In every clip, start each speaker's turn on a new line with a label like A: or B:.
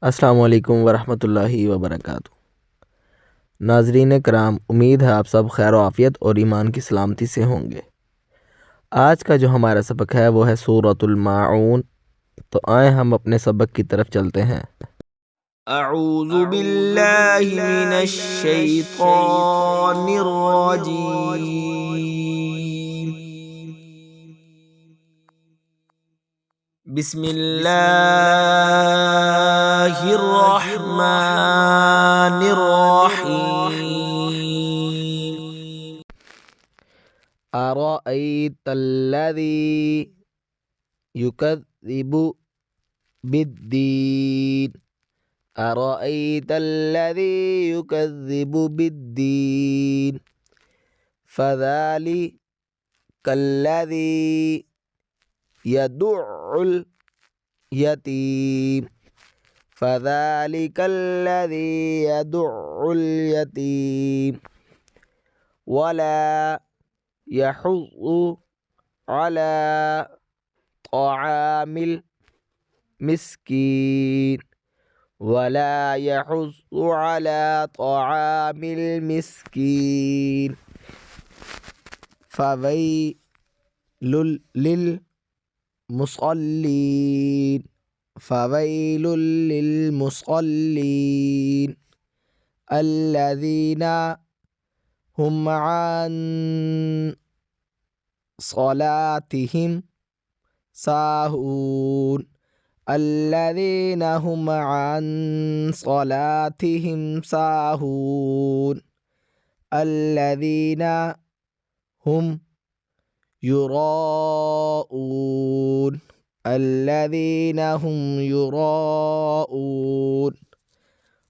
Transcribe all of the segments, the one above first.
A: अस्सलामु अलैकुम वरहमतुल्लाहि वबरकातुहू। नाज़रीन कराम, उम्मीद है आप सब खैर आफ़ियत और ईमान की सलामती से होंगे। आज का जो हमारा सबक है वो है सूरतुल माऊन। तो आए हम अपने सबक की तरफ चलते हैं।
B: अऊज़ु बिल्लाहि मिनश शैतानिर रजीम। बिस्मिल्लाहिर रहमानिर रहीम।
A: अरअयतल्लज़ी युकज़्ज़िबु बिद्दीन। अरअयतल्लज़ी युकज़्ज़िबु बिद्दीन फ़ज़ालिकल्लज़ी यदुउल यतीम। फ़ज़ालिकल्लज़ी यदुउल यतीम वला यहुज़्ज़ु अला तआमिल मिस्कीन। वला यहुज़्ज़ु अला तआमिल मिस्कीन फ़वैलुल लिल मुसल्लीन। फ़वैलुल लिल मुसल्लीन अल्लज़ीना हुम अन सलातिहिम साहून। अल्लज़ीना हुम अन सलातिहिम साहून अल्लज़ीना हुम युराऊन। अल्लज़ीना हुम युराऊन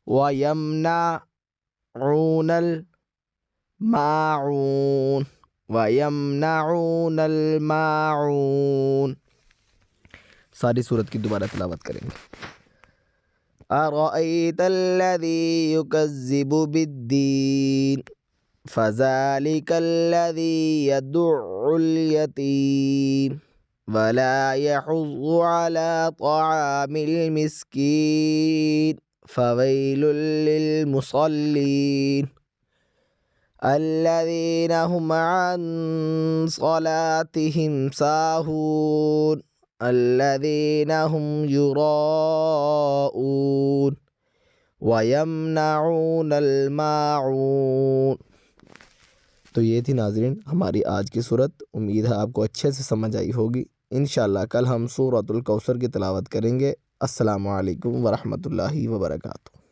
A: वयमनऊनल माऊन। वयमनऊनल माऊन। सारी सूरत की दोबारा तिलावत करेंगे। अरअयतल्लज़ी युकज़्ज़िबु बिद्दीन फ़ज़ालिकल्लज़ी यदुउल यतीम वला यहुज़्ज़ु अला तआमिल मिस्कीन फ़वैलुल लिल मुसल्लीन अल्लज़ीना हुम अन सलातिहिम साहून अल्लज़ीना हुम युराऊन वयमनऊनल माऊन। तो ये थी नाज़रीन हमारी आज की सूरत। उम्मीद है आपको अच्छे से समझ आई होगी। इंशाअल्लाह कल हम सूरतुल कौसर की तिलावत करेंगे। अस्सलामु अलैकुम वरहमतुल्लाहि वबरकातुहू।